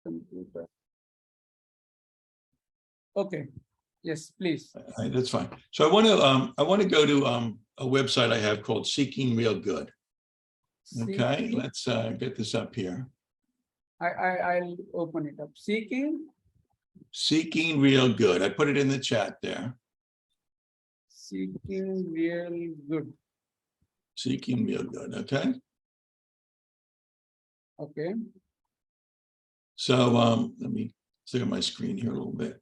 Computer. Okay. Yes, please. All right, that's fine. So I want to go to a website I have called Seeking Real Good. Okay, Seeking, let's get this up here. I'll open it up. Seeking Real Good. I put it in the chat there. Seeking real good. Seeking Real Good. Okay. Okay. So let me clear my screen here a little bit.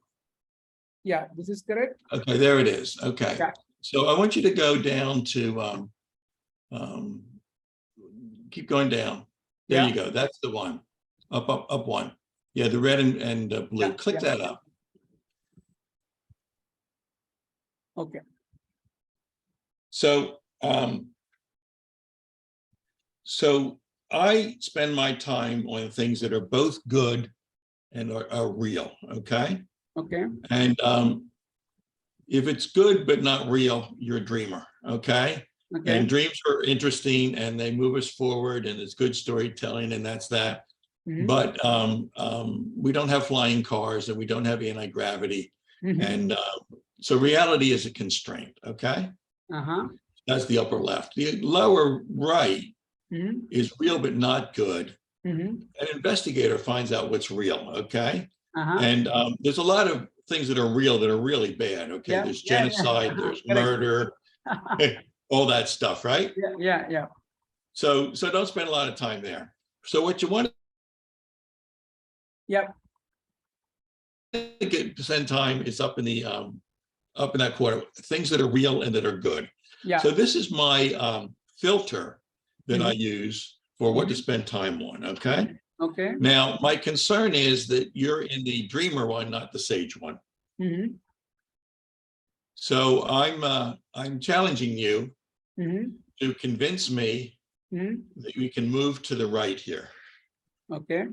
Yeah, this is correct. Okay, there it is. Okay. Yeah. So I want you to go down to keep going down. There you go. That's the one. Up one. Yeah, the red and blue. Yeah, Click that up. Okay. So so I spend my time on things that are both good and are real. Okay. Okay. And if it's good but not real, you're a dreamer. Okay. Okay. And dreams are interesting and they move us forward and it's good storytelling and that's that. Mhm. But we don't have flying cars and we don't have anti-gravity. Mhm. And so reality is a constraint. Okay. Uh-huh. That's the upper left. The lower right Mhm. is real but not good. Mhm. An investigator finds out what's real. Okay. Uh-huh. And there's a lot of things that are real that are really bad. Okay. Yeah, There's yeah, yeah. genocide, there's Correct. murder, all that stuff, right? Yeah. So don't spend a lot of time there. So what you want Yeah. to spend time is up in the up in that corner, things that are real and that are good. Yeah. So this is my filter that I use for what to Mhm. spend time on. Okay. Okay. Now my concern is that you're in the dreamer one, not the sage one. Mm-hmm. So I'm challenging you Mm-hmm. to convince me Mm-hmm. that we can move to the right here. Okay.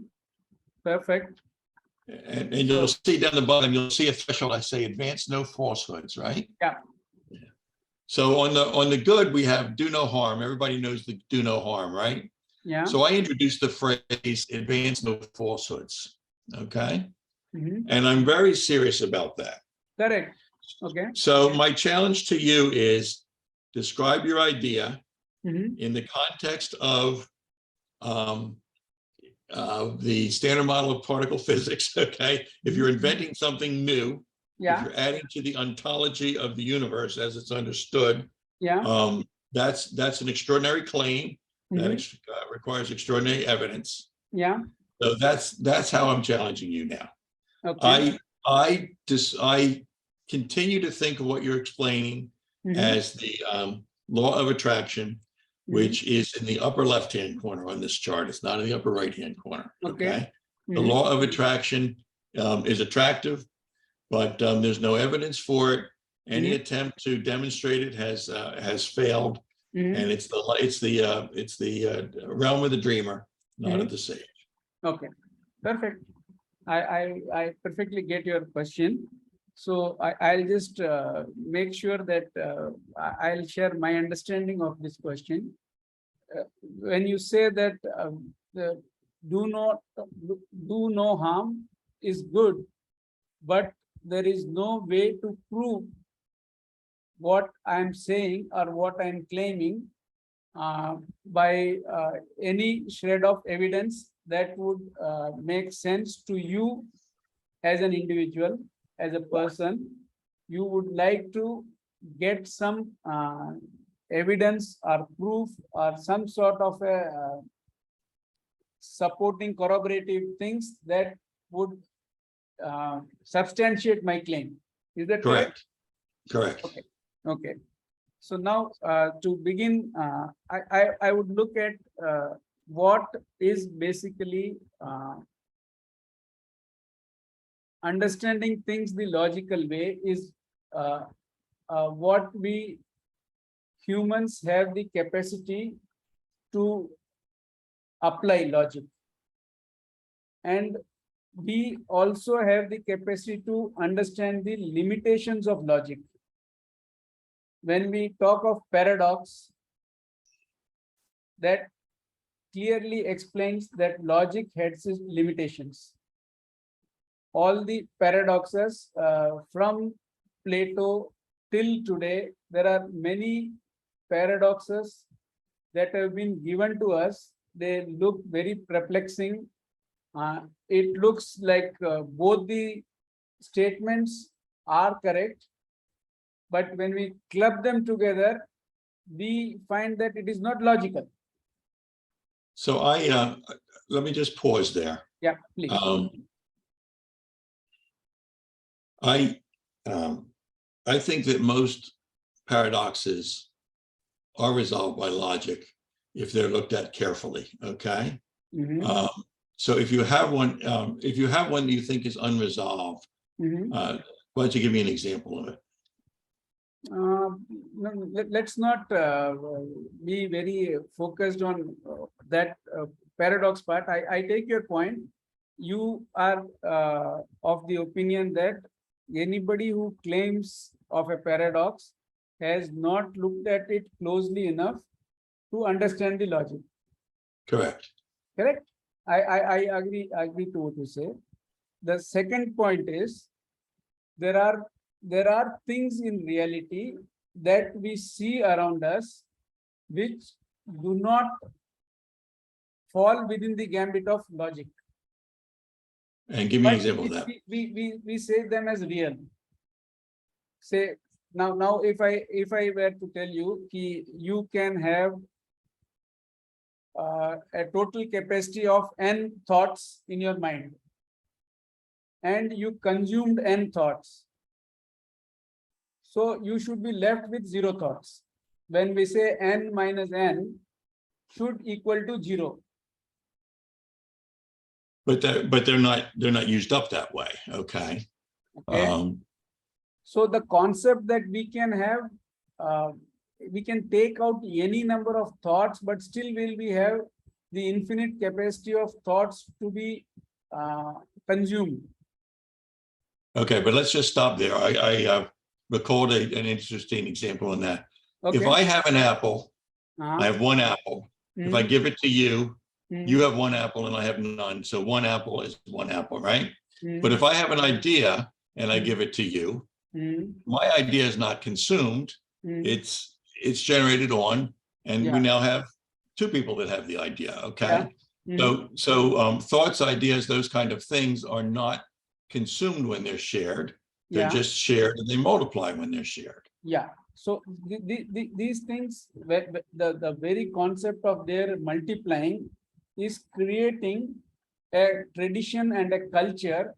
Perfect. And you'll see down the bottom, you'll see a threshold. I say advance no falsehoods, right? Yeah. So on the good, we have do no harm. Everybody knows the do no harm, right? Yeah. So I introduced the phrase advance no falsehoods. Okay. Mm-hmm. And I'm very serious about that. Correct. Okay. So my challenge to you is describe your idea Mm-hmm. in the context of the standard model of particle physics. Okay. If you're inventing something new, if Yeah. you're adding to the ontology of the universe as it's understood, Yeah. that's an extraordinary claim that Mm-hmm. requires extraordinary evidence. Yeah. So that's how I'm challenging you now. Okay. I continue to think of what you're explaining Mm-hmm. as the law of attraction, which is in the upper left-hand corner on this chart. It's not in the upper right-hand corner. Okay. The Mhm. law of attraction is attractive, but there's no evidence for it. Any Mhm. attempt to demonstrate it has failed, Mhm. and it's the realm of the dreamer, not of the sage. Okay. Perfect. I perfectly get your question. So I'll just make sure that I'll share my understanding of this question. When you say that the do not do no harm is good, but there is no way to prove what I'm saying or what I'm claiming by any shred of evidence that would make sense to you as an individual, as a person. You would like to get some evidence or proof or some sort of a supporting corroborative things that would substantiate my claim. Is that correct? Correct. Okay. Okay. So now to begin, I would look at what is basically understanding things the logical way is what we humans have the capacity to apply logic. And we also have the capacity to understand the limitations of logic. When we talk of paradox, that clearly explains that logic has its limitations. all the paradoxes from Plato till today. There are many paradoxes that have been given to us. They look very perplexing. It looks like both the statements are correct, but when we club them together, we find that it is not logical. So let me just pause there. Yeah, please. I think that most paradoxes are resolved by logic if they're looked at carefully. Okay. So if you have one that you think is unresolved, why don't you give me an example of it? Let's not be very focused on that paradox part. I take your point. You are of the opinion that anybody who claims of a paradox has not looked at it closely enough to understand the logic. Correct. Correct. I agree to what you say. The second point is there are things in reality that we see around us which do not fall within the gambit of logic. And give me an example of that. We say them as real. Say now if I were to tell you you can have a total capacity of n thoughts in your mind, and you consumed n thoughts, so you should be left with 0 thoughts. When we say n minus n should equal to 0. But they're not used up that way. Okay. So the concept that we can have, we can take out any number of thoughts, but still will we have the infinite capacity of thoughts to be consumed. Okay, but let's just stop there. I recalled an interesting example on that. Okay. If I have an apple, I have one apple. If I give it to you, you have one apple and I have none. So one apple is one apple, right? But if I have an idea and I give it to you, my idea is not consumed. It's generated on, and we now have 2 people that have the idea. Okay. So thoughts, ideas, those kind of things are not consumed when they're shared. They're just shared, and they multiply when they're shared. Yeah. So these things, the very concept of their multiplying is creating a tradition and a culture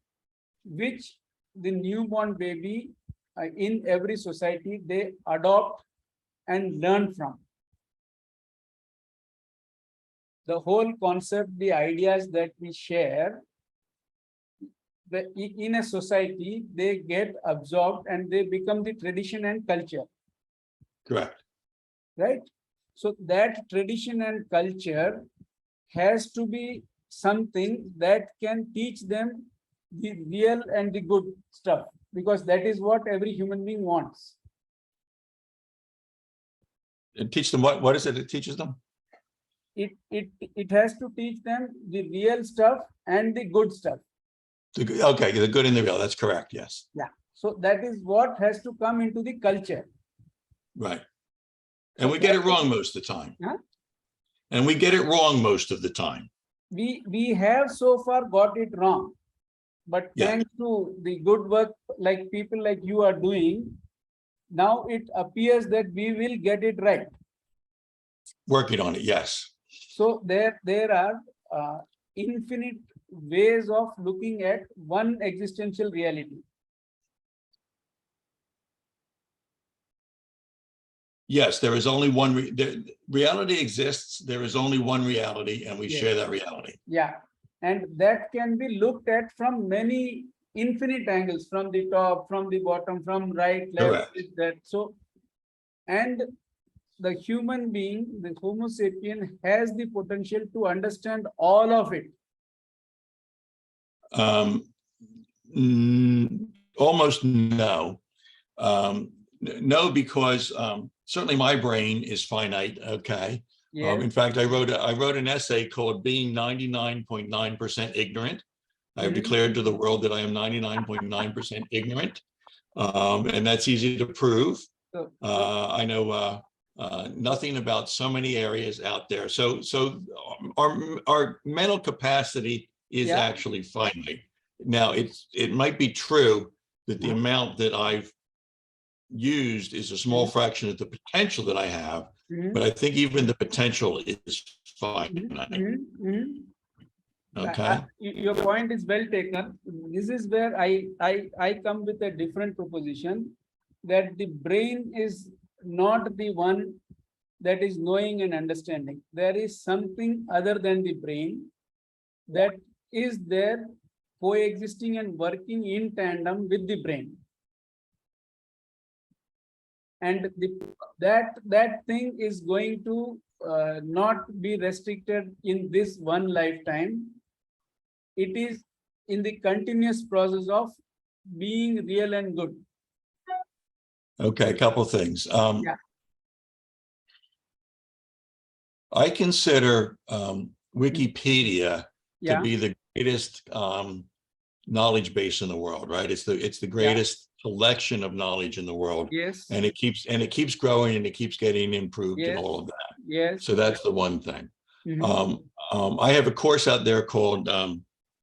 which the newborn baby in every society they adopt and learn from. The whole concept, the ideas that we share, in a society, they get absorbed and they become the tradition and culture. Correct. Right? So that tradition and culture has to be something that can teach them the real and the good stuff, because that is what every human being wants. And teach them what is it teaches them? It has to teach them the real stuff and the good stuff. Okay, the good and the real. That's correct. Yes. Yeah. So that is what has to come into the culture. Right. And we get it wrong most of the time. Huh? And we get it wrong most of the time. We have so far got it wrong. But thanks to the good work like people like you are doing, now it appears that we will get it right. Working on it, yes. So there are infinite ways of looking at one existential reality. Yes, there is only one. Reality exists. There is only one reality, and we share that reality. Yeah, and that can be looked at from many infinite angles, from the top, from the bottom, from right, left, that. So, and the human being, the Homo sapien, has the potential to understand all of it. Almost no. No, because certainly my brain is finite. Okay. In fact, I wrote an essay called "Being 99.9% Ignorant," I have declared to the world that I am 99.9% ignorant. And that's easy to prove. I know nothing about so many areas out there. So our mental capacity is actually finite. Now, it might be true that the amount that I've used is a small fraction of the potential that I have, but I think even the potential is finite. Okay. Your point is well taken. This is where I come with a different proposition, that the brain is not the one that is knowing and understanding. There is something other than the brain that is there, coexisting and working in tandem with the brain. And that thing is going to not be restricted in this one lifetime. It is in the continuous process of being real and good. Okay, a couple of things. I consider Wikipedia to be the greatest knowledge base in the world, right? It's the greatest collection of knowledge in the world. Yes. And it keeps growing and it keeps getting improved and all of that. Yes. So that's the one thing. I have a course out there called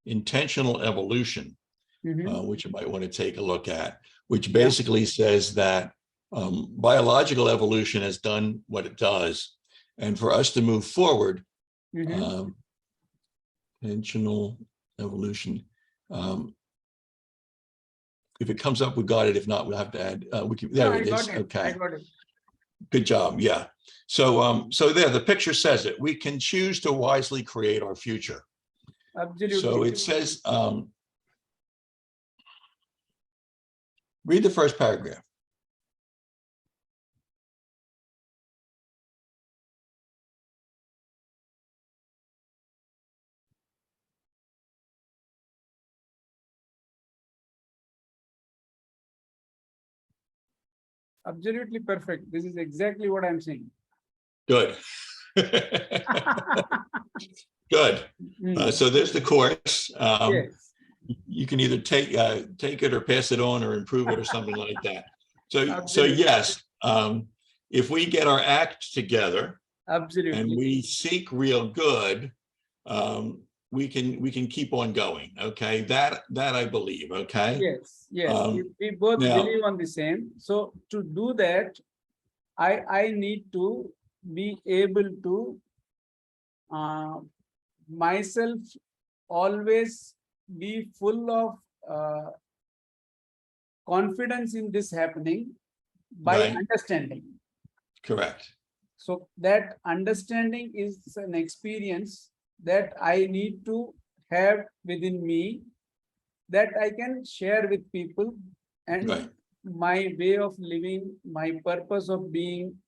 Intentional Evolution, which you might want to take a look at, which basically says that biological evolution has done what it does. And for us to move forward, intentional evolution, if it comes up, we got it. If not, we'll have to add. There it is. Okay. I got it. Good job. Yeah. So there, the picture says it. We can choose to wisely create our future. Absolutely. So it says, read the first paragraph. Absolutely perfect. This is exactly what I'm saying. Good. Good. So there's the course. Yes. You can either take it or pass it on or improve it or something like that. So yes, if we get our act together, absolutely, and we seek real good, we can keep on going. Okay, that I believe. Okay. Yes. We both believe on the same. So to do that, I need to be able to myself always be full of confidence in this happening by understanding. Correct. So that understanding is an experience that I need to have within me, that I can share with people, and my way of living, my purpose of being,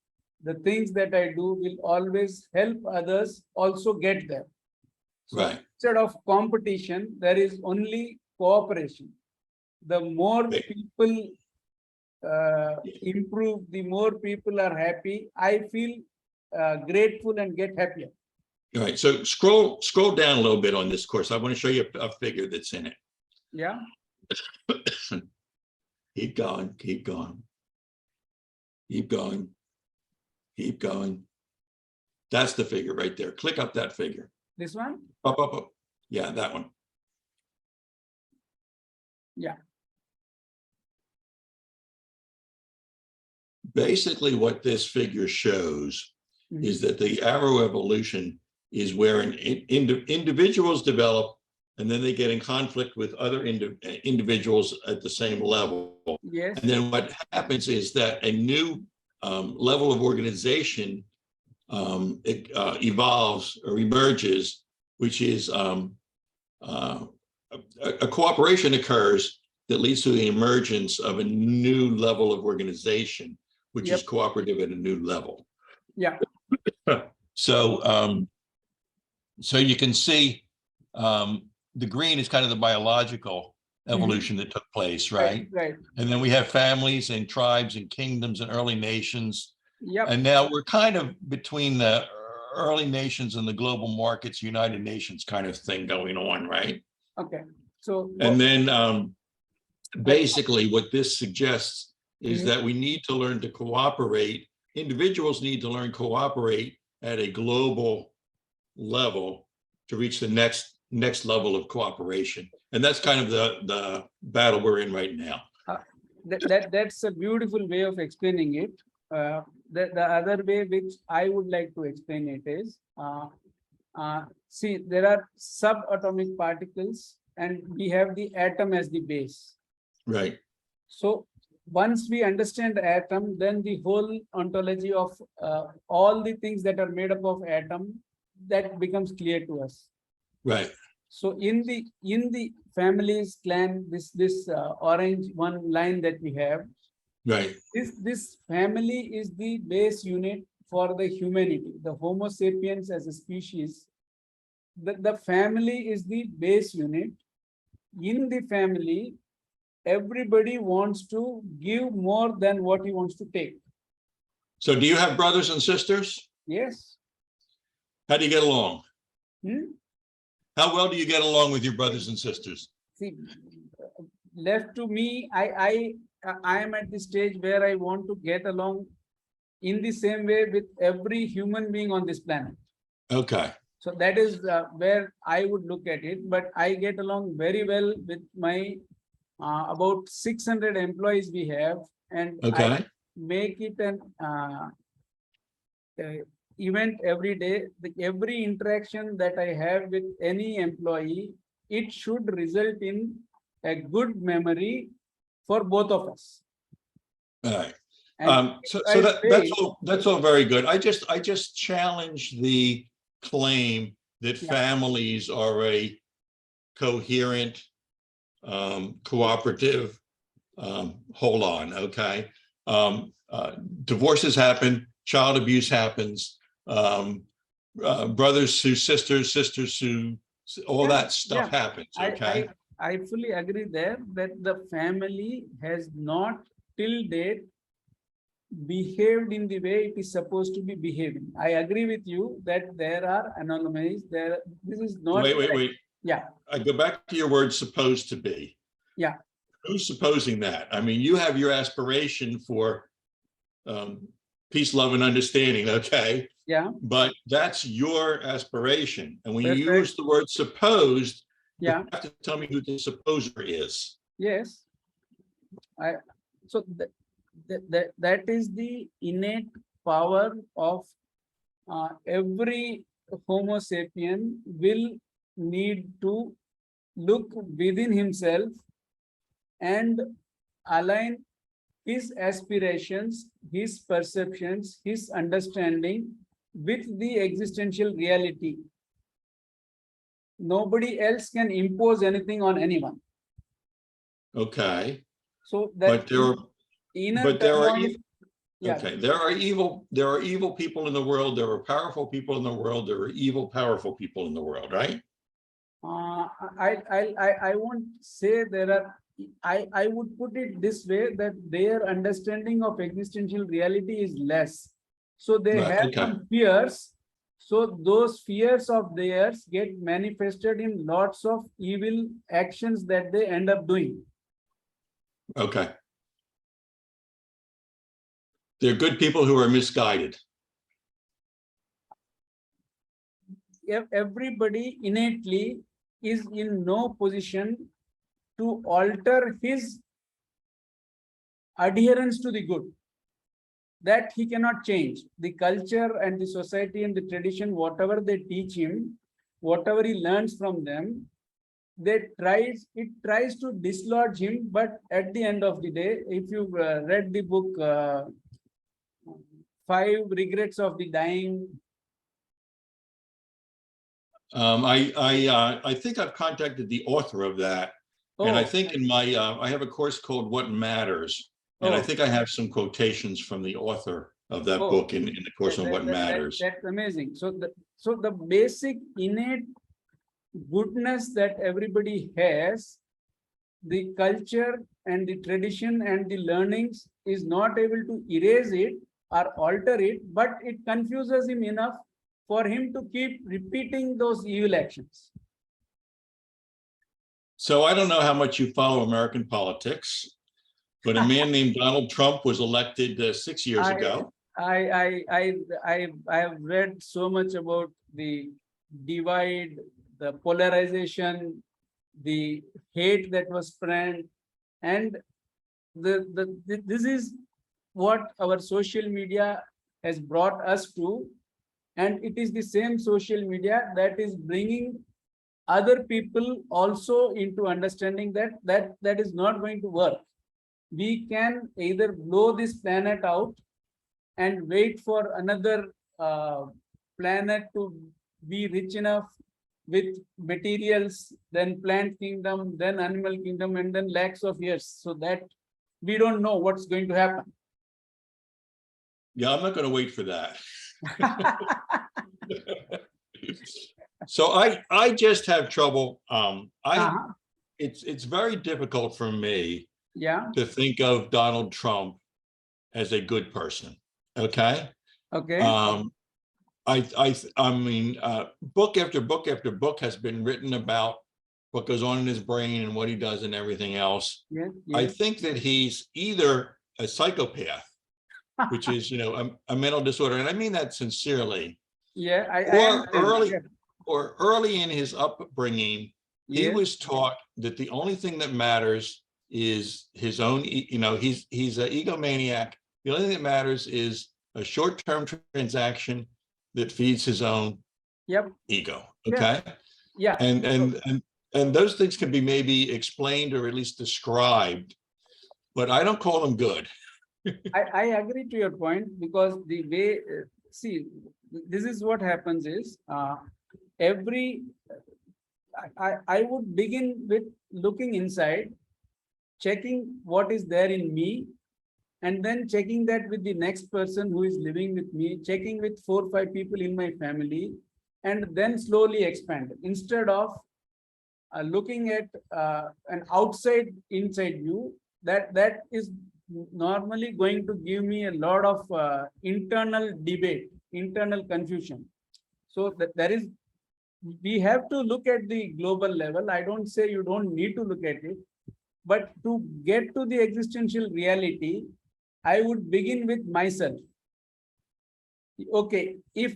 the things that I do will always help others also get there. So instead of competition, there is only cooperation. The more people improve, the more people are happy. I feel grateful and get happier. All right. So scroll down a little bit on this course. I want to show you a figure that's in it. Yeah. Keep going. Keep going. Keep going. Keep going. That's the figure right there. Click up that figure. This one? Up. Yeah, that one. Yeah. Basically, what this figure shows is that the arrow evolution is where individuals develop, and then they get in conflict with other individuals at the same level. Yes. And then what happens is that a new level of organization evolves or emerges, which is a cooperation occurs that leads to the emergence of a new level of organization, which is cooperative at a new level. Yeah. So you can see the green is kind of the biological evolution that took place, right? Right. And then we have families and tribes and kingdoms and early nations. Yep. And now we're kind of between the early nations and the global markets, United Nations kind of thing going on, right? Okay. So, And then basically what this suggests is Mhm. that we need to learn to cooperate. Individuals need to learn cooperate at a global level to reach the next level of cooperation. And that's kind of the battle we're in right now. That's a beautiful way of explaining it. The other way which I would like to explain it is, see, there are subatomic particles and we have the atom as the base. Right. So once we understand the atom, then the whole ontology of all the things that are made up of atom, that becomes clear to us. Right. So in the families clan, this orange one line that we have, Right. this family is the base unit for the humanity, the Homo sapiens as a species. The family is the base unit. In the family, everybody wants to give more than what he wants to take. So do you have brothers and sisters? Yes. How do you get along? Hmm? How well do you get along with your brothers and sisters? See, left to me, I am at the stage where I want to get along in the same way with every human being on this planet. Okay. So that is where I would look at it. But I get along very well with my about 600 employees we have, and Okay. I make it an event every day. Every interaction that I have with any employee, it should result in a good memory for both of us. All right. And So I say, that's all very good. I just challenge the claim that Yeah. families are a coherent, cooperative. Hold on, okay. Divorces happen, child abuse happens, brothers sue sisters, sisters sue, all Yeah, that stuff yeah. happens, okay. I fully agree there that the family has not till date behaved in the way it is supposed to be behaving. I agree with you that there are anomalies there. This is not Wait. Yeah, I go back to your word supposed to be. yeah. Who's supposing that? I mean, you have your aspiration for peace, love, and understanding, okay? Yeah, But that's your aspiration. And when you Perfect. use the word supposed, yeah, you have to tell me who the supposer is. yes. So that is the innate power of every Homo sapien will need to look within himself and align his aspirations, his perceptions, his understanding with the existential reality. Nobody else can impose anything on anyone. Okay. So that But there are, inner turmoil, yeah. okay, there are evil people in the world, there are powerful people in the world, there are evil, powerful people in the world, right? I won't say there are. I would put it this way, that their understanding of existential reality is less. So they Right, have okay. some fears. So those fears of theirs get manifested in lots of evil actions that they end up doing. Okay. They're good people who are misguided. Everybody innately is in no position to alter his adherence to the good. That he cannot change. The culture and the society and the tradition, whatever they teach him, whatever he learns from them, it tries to dislodge him. But at the end of the day, if you've read the book 5 Regrets of the Dying. I think I've contacted the author of that. And I think in my, I have a course called What Matters. And I think I have some quotations from the author of that book in the course on What Matters. That's amazing. So the basic innate goodness that everybody has, the culture and the tradition and the learnings is not able to erase it or alter it, but it confuses him enough for him to keep repeating those evil actions. So I don't know how much you follow American politics, but a man named Donald Trump was elected 6 years ago. I have read so much about the divide, the polarization, the hate that was spread, and this is what our social media has brought us to, and it is the same social media that is bringing other people also into understanding that is not going to work. We can either blow this planet out and wait for another planet to be rich enough with materials, then plant kingdom, then animal kingdom, and then lakhs of years, so that we don't know what's going to happen. Yeah, I'm not going to wait for that. So I just have trouble. It's very difficult for me to think of Donald Trump as a good person. Okay. I mean, book after book after book has been written about what goes on in his brain and what he does and everything else. I think that he's either a psychopath, which is, a mental disorder, and I mean that sincerely. Or early in his upbringing, he was taught that the only thing that matters is his own. He's an egomaniac. The only thing that matters is a short-term transaction that feeds his own ego. Okay. And those things can be maybe explained or at least described, but I don't call them good. I agree to your point, because the way, see, this is what happens is I would begin with looking inside, checking what is there in me, and then checking that with the next person who is living with me, checking with 4 or 5 people in my family, and then slowly expand. Instead of looking at an outside inside view, that is normally going to give me a lot of internal debate, internal confusion. So we have to look at the global level. I don't say you don't need to look at it, but to get to the existential reality, I would begin with myself. Okay, if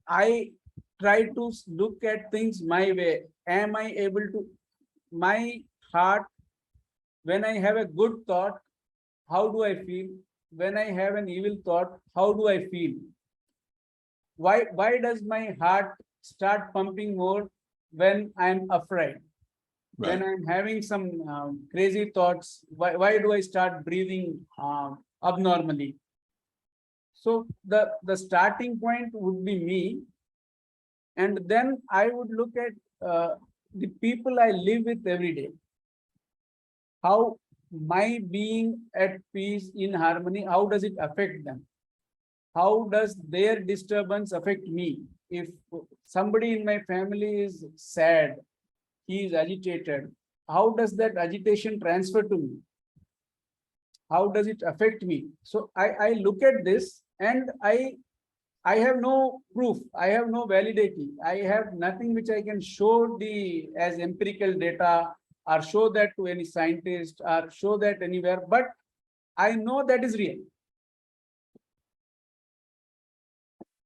I try to look at things my way, am I able to, my heart, when I have a good thought, how do I feel? When I have an evil thought, how do I feel? Why does my heart start pumping more when I'm afraid? When I'm having some crazy thoughts, why do I start breathing abnormally? So the starting point would be me, and then I would look at the people I live with every day. How my being at peace, in harmony, how does it affect them? How does their disturbance affect me? If somebody in my family is sad, he is agitated, how does that agitation transfer to me? How does it affect me? So I look at this, and I have no proof, I have no validity, I have nothing which I can show as empirical data, or show that to any scientist, or show that anywhere, but I know that is real.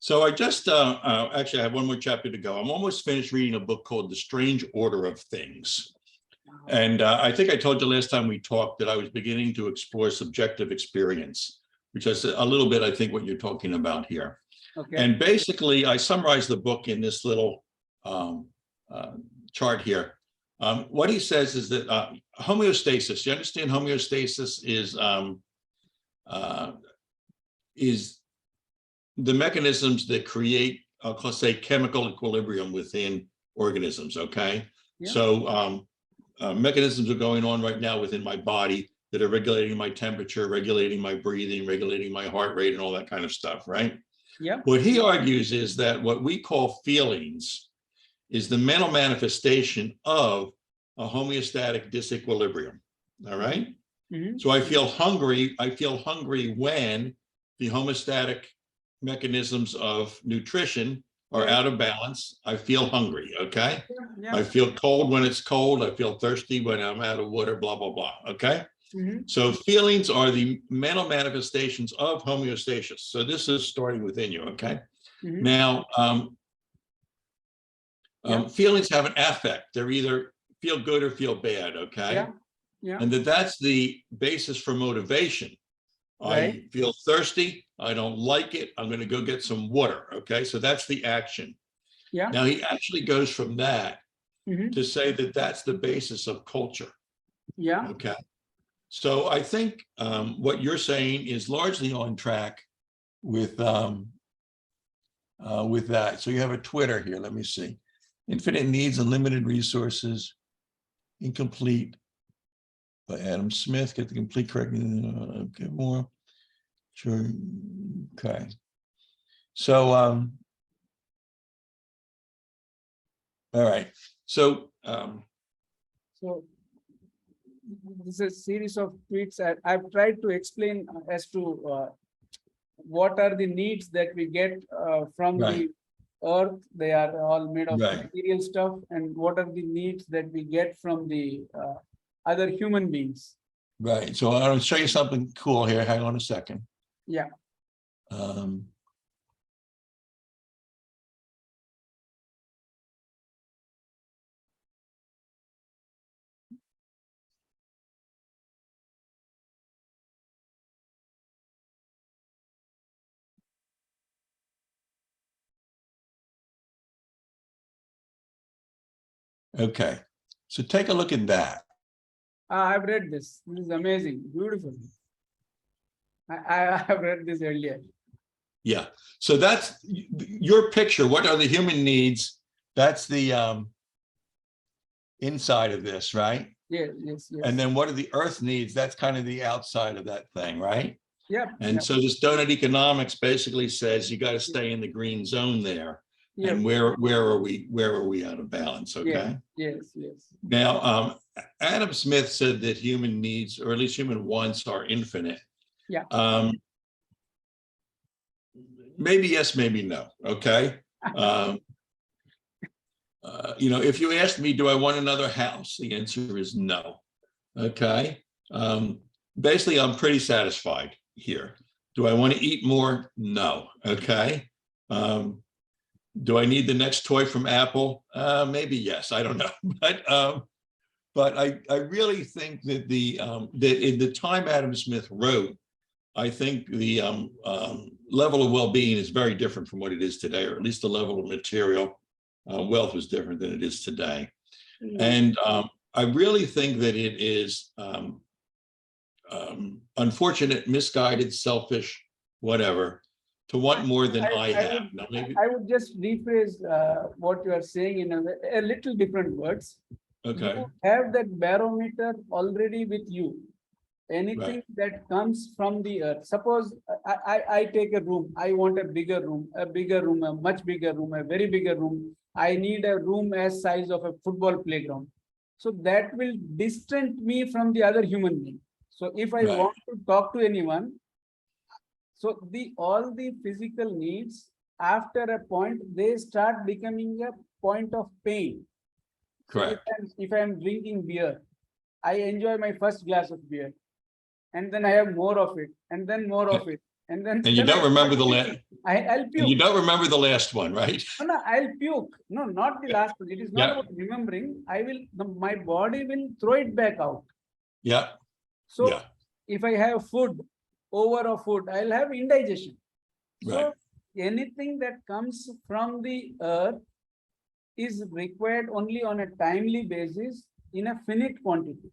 So I just actually I have one more chapter to go. I'm almost finished reading a book called The Strange Order of Things. And I think I told you last time we talked that I was beginning to explore subjective experience, which is a little bit, I think, what you're talking about here. Okay. And basically, I summarized the book in this little chart here. What he says is that homeostasis, you understand homeostasis is the mechanisms that create, let's say, chemical equilibrium within organisms, okay? Yeah. So mechanisms are going on right now within my body that are regulating my temperature, regulating my breathing, regulating my heart rate, and all that kind of stuff, right? Yeah. What he argues is that what we call feelings is the mental manifestation of a homeostatic disequilibrium, all right? Mm-hmm. So I feel hungry when the homeostatic mechanisms of nutrition are out of balance. I feel hungry, okay? Yeah. I feel cold when it's cold. I feel thirsty when I'm out of water, blah, blah, blah, okay? So feelings are the mental manifestations of homeostasis. So this is starting within you, okay? Now, feelings have an affect. They're either feel good or feel bad, okay? And that's the basis for motivation. I feel thirsty. I don't like it. I'm going to go get some water, okay? So that's the action. Now he actually goes from that to say that that's the basis of culture. Okay. So I think what you're saying is largely on track with that. So you have a Twitter here. Let me see. Infinite needs, unlimited resources, incomplete. By Adam Smith. Get the complete correct. Okay, more. Sure. Okay. So all right. So so this is a series of tweets. I've tried to explain as to what are the needs that we get from the earth. They are all made of material stuff. And what are the needs that we get from the other human beings? Right. So I'll show you something cool here. Hang on a second. Yeah. Okay. So take a look at that. I've read this. This is amazing. Beautiful. I have read this earlier. Yeah. So that's your picture. What are the human needs? That's the inside of this, right? Yes, yes, yes. And then what are the earth needs? That's kind of the outside of that thing, right? Yeah. And so this donut economics basically says you got to stay in the green zone there. And where are we out of balance? Okay. Yes, yes. Now, Adam Smith said that human needs, or at least human wants, are infinite. Yeah. Maybe yes, maybe no. Okay. If you asked me, do I want another house? The answer is no. Okay. Basically, I'm pretty satisfied here. Do I want to eat more? No. Okay. Do I need the next toy from Apple? Maybe yes. I don't know. But I really think that that in the time Adam Smith wrote, I think the level of well-being is very different from what it is today, or at least the level of material wealth was different than it is today. And I really think that it is unfortunate, misguided, selfish, whatever, to want more than I have. Now, maybe I would just rephrase what you are saying in a little different words. Okay. You have that barometer already with you. Anything that comes from the earth. Suppose I take a room. I want a bigger room, a much bigger room, a very bigger room. I need a room as size of a football playground. So that will distance me from the other human being. So if I want to talk to anyone, so all the physical needs, after a point, they start becoming a point of pain. Correct. So if I'm drinking beer, I enjoy my first glass of beer, and then I have more of it, and then more of it, and then. And you don't remember the last. I'll puke. And you don't remember the last one, right? No, I'll puke. No, not the last one. It is not about remembering. My body will throw it back out. Yeah. So if I have food, over of food, I'll have indigestion. So anything that comes from the earth is required only on a timely basis in a finite quantity.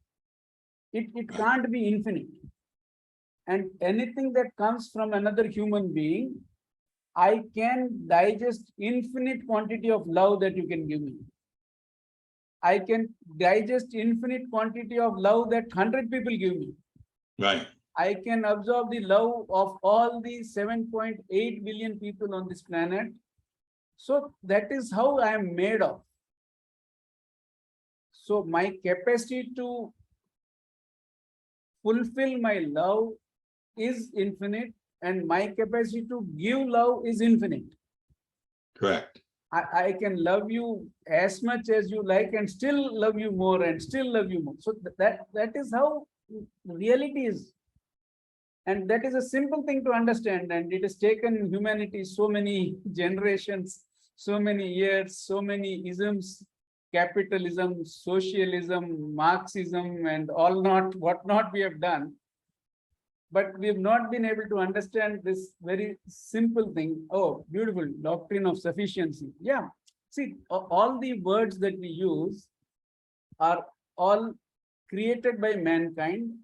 It can't be infinite. And anything that comes from another human being, I can digest infinite quantity of love that you can give me. I can digest infinite quantity of love that 100 people give me. Right. I can absorb the love of all the 7.8 billion people on this planet. So that is how I am made of. So my capacity to fulfill my love is infinite, and my capacity to give love is infinite. Correct. I can love you as much as you like and still love you more and still love you more. So that is how reality is. And that is a simple thing to understand. And it has taken humanity so many generations, so many years, so many isms, capitalism, socialism, Marxism, and all not what not we have done. But we have not been able to understand this very simple thing. Oh, beautiful doctrine of sufficiency. Yeah. See, all the words that we use are all created by mankind,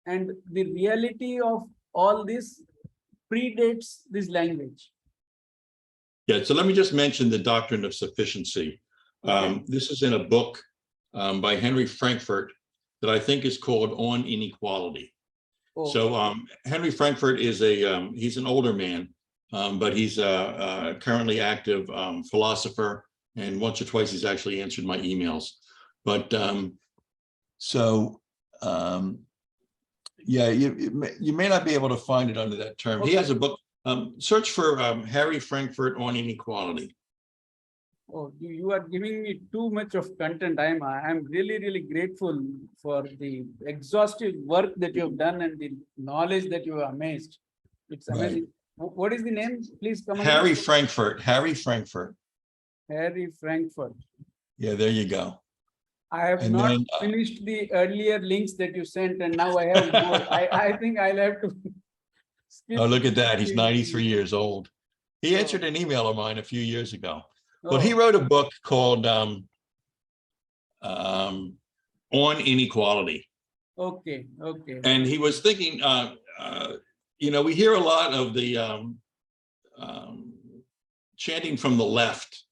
and the reality of all this predates this language. Yeah, so let me just mention the doctrine of sufficiency. Okay. This is in a book by Henry Frankfurt that I think is called On Inequality. Oh. So Henry Frankfurt is he's an older man, but he's a currently active philosopher, and once or twice he's actually answered my emails. But yeah, you may not be able to find it under that term. Okay. He has a book. Search for Harry Frankfurt on Inequality. Oh, you are giving me too much of content. I'm really grateful for the exhaustive work that you have done and the knowledge that you are amazed. It's amazing. Right. What is the name? Please come again. Harry Frankfurt. Harry Frankfurt. Harry Frankfurt. Yeah, there you go. I have not finished the earlier links that you sent, and now I have more. I think I'll have to. Oh, look at that. He's 93 years old. He answered an email of mine a few years ago. Well, he wrote a book called On Inequality. Okay. And he was thinking, you know, we hear a lot of the chanting from the left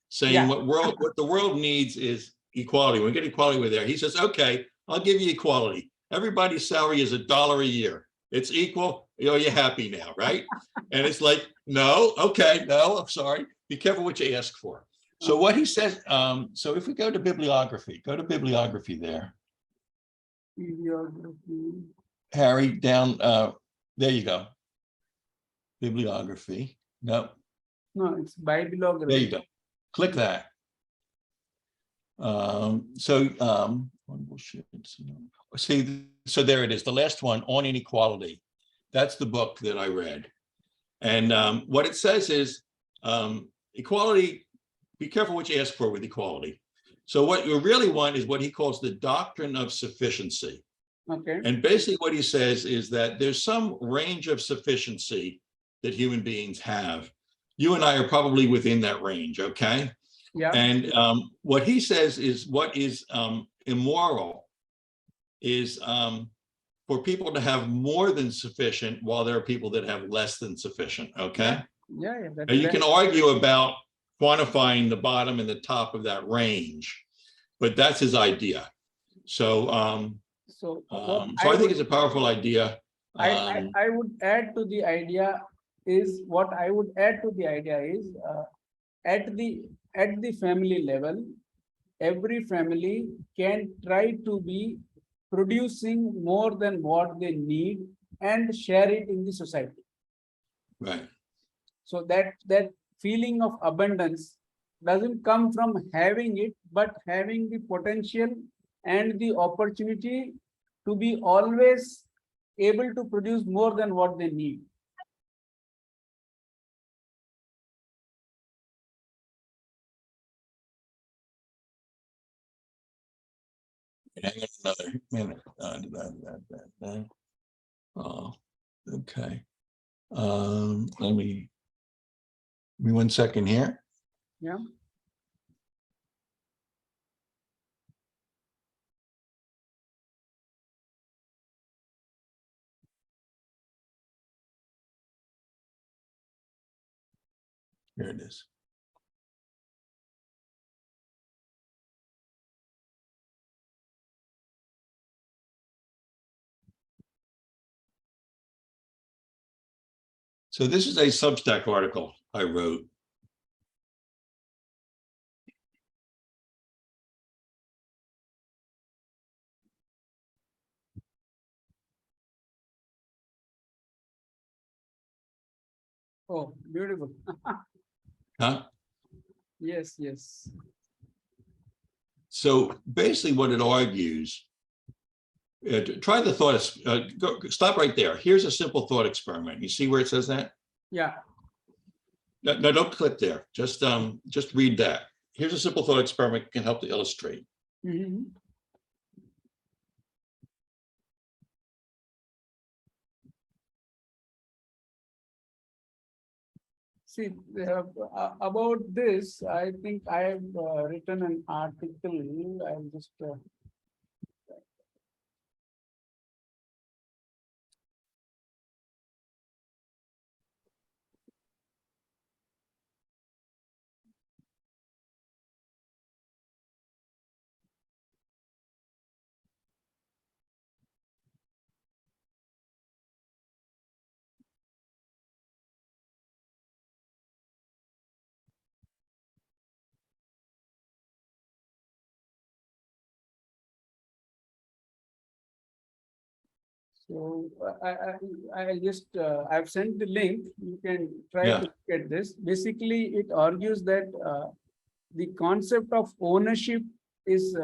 saying what the world needs is equality. We get equality with there. He says, okay, I'll give you equality. Everybody's salary is $1 a year. It's equal. You know, you're happy now, right? And it's like, no, okay, no, I'm sorry. Be careful what you ask for. So what he says, so if we go to bibliography there. Bibliography. Harry, down, there you go. Bibliography. No, it's bibliography. There you go. Click that. See, so there it is, the last one, On Inequality. That's the book that I read. And what it says is equality, be careful what you ask for with equality. So what you really want is what he calls the doctrine of sufficiency. Okay. And basically what he says is that there's some range of sufficiency that human beings have. You and I are probably within that range, okay? Yeah. And what he says is what is immoral is for people to have more than sufficient while there are people that have less than sufficient, okay? Yeah. Now, you can argue about quantifying the bottom and the top of that range, but that's his idea. So, I think it's a powerful idea. I would add to the idea is at the family level, every family can try to be producing more than what they need and share it in the society. Right. So that feeling of abundance doesn't come from having it, but having the potential and the opportunity to be always able to produce more than what they need. Hang on another minute. Oh, okay. Let me 1 second here. Yeah. Here it is. So this is a Substack article I wrote. Oh, beautiful. Huh? Yes, yes. So basically what it argues, try the thought, stop right there. Here's a simple thought experiment. You see where it says that? Yeah. No, don't click there. Just read that. Here's a simple thought experiment can help to illustrate. Mhm. See, about this, I think I have written an article. I'll just so I just I've sent the link. You can try Yeah. to look at this. Basically, it argues that the concept of ownership is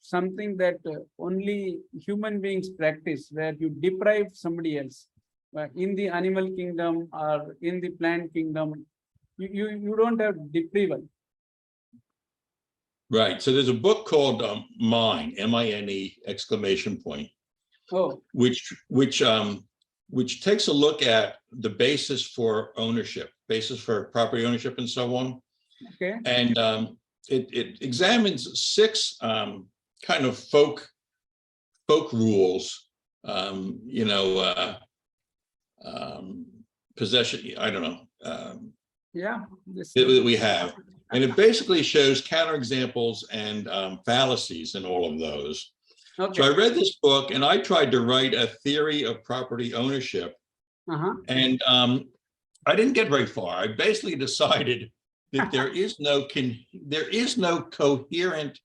something that only human beings practice, where you deprive somebody else. In the animal kingdom or in the plant kingdom, you don't have deprival. Right. So there's a book called Mine, M-I-N-E exclamation point, Oh, which takes a look at the basis for ownership, basis for property ownership and so on. okay. And it examines 6 kind of folk rules, possession, I don't know, Yeah. This, that we have. And it basically shows counterexamples and fallacies in all of those. okay. So I read this book and I tried to write a theory of property ownership. Uh-huh. And I didn't get very far. I basically decided that there is no coherent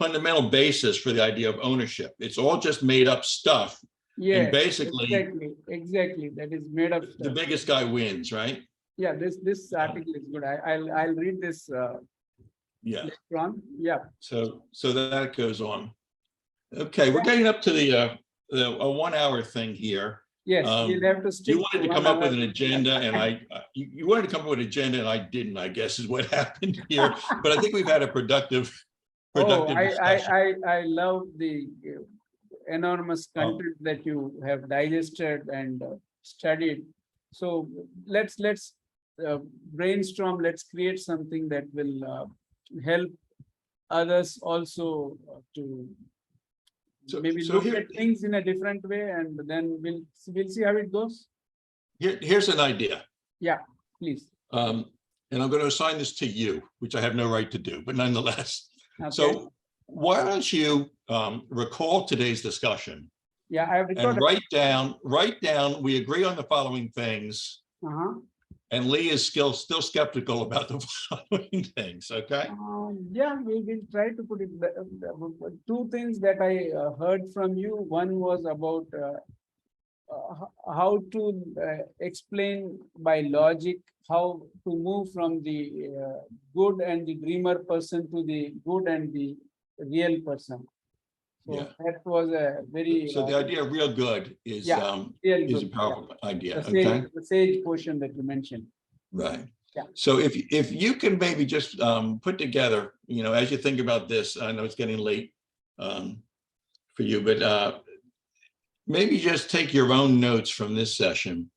fundamental basis for the idea of ownership. It's all just made up stuff. Yeah, And basically, exactly. That is made of the biggest guy wins, right? Yeah, this article is good. I'll read this Yeah. later on. Yeah. So that goes on. Okay, we're getting up to the a 1 hour thing here. Yes, we'll have to stick You wanted to come up with an agenda, and you wanted to come up with an agenda, and I didn't. I guess is what happened here. But I think we've had a productive discussion. I love the enormous content that you have digested and studied. So let's brainstorm. Let's create something that will help others also to maybe look at things in a different way, and then we'll see how it goes. Here's an idea. Yeah, please. And I'm going to assign this to you, which I have no right to do, but nonetheless. Okay. So why don't you recall today's discussion? Yeah, I have recorded. And write down. We agree on the following things. And Lee is still skeptical about the following things. Okay. Yeah, we will try to put it. 2 things that I heard from you. One was about how to explain by logic how to move from the good and the dreamer person to the good and the real person. So yeah, that was a very. So the idea of real good is is a powerful idea. The sage portion that you mentioned. Right. Yeah. So if you can maybe just put together, as you think about this, I know it's getting late for you, but maybe just take your own notes from this session.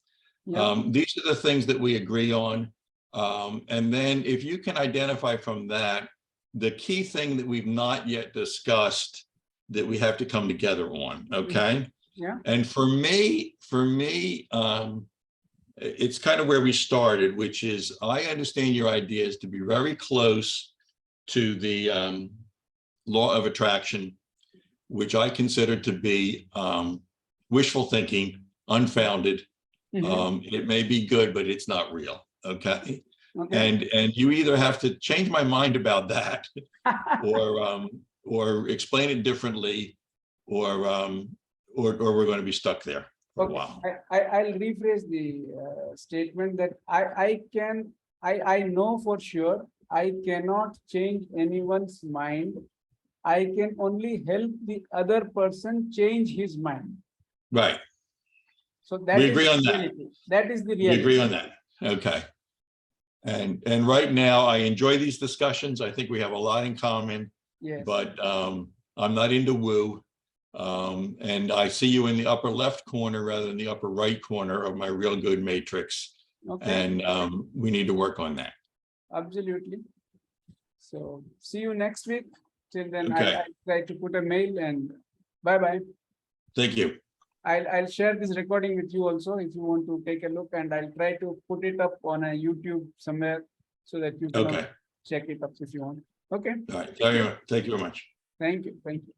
Yeah. These are the things that we agree on. And then if you can identify from that, the key thing that we've not yet discussed that we have to come together on, okay? Yeah. And for me, it's kind of where we started, which is I understand your ideas to be very close to the law of attraction, which I consider to be wishful thinking, unfounded. It may be good, but it's not real, okay? And you either have to change my mind about that or explain it differently, or we're going to be stuck there for a while. I'll rephrase the statement that I can I know for sure I cannot change anyone's mind. I can only help the other person change his mind. Right. So that We is agree the on that. reality. That is the We agree reality. on that. Okay. And right now, I enjoy these discussions. I think we have a lot in common, Yes. but I'm not into woo. And I see you in the upper left corner rather than the upper right corner of my real good matrix. Okay. And we need to work on that. Absolutely. So see you next week. Till then, Okay. I'll try to put a mail and bye-bye. Thank you. I'll share this recording with you also if you want to take a look, and I'll try to put it up on a YouTube somewhere so that you can Okay. check it up if you want. Okay. All right. Thank you very much. Thank you. Thank you.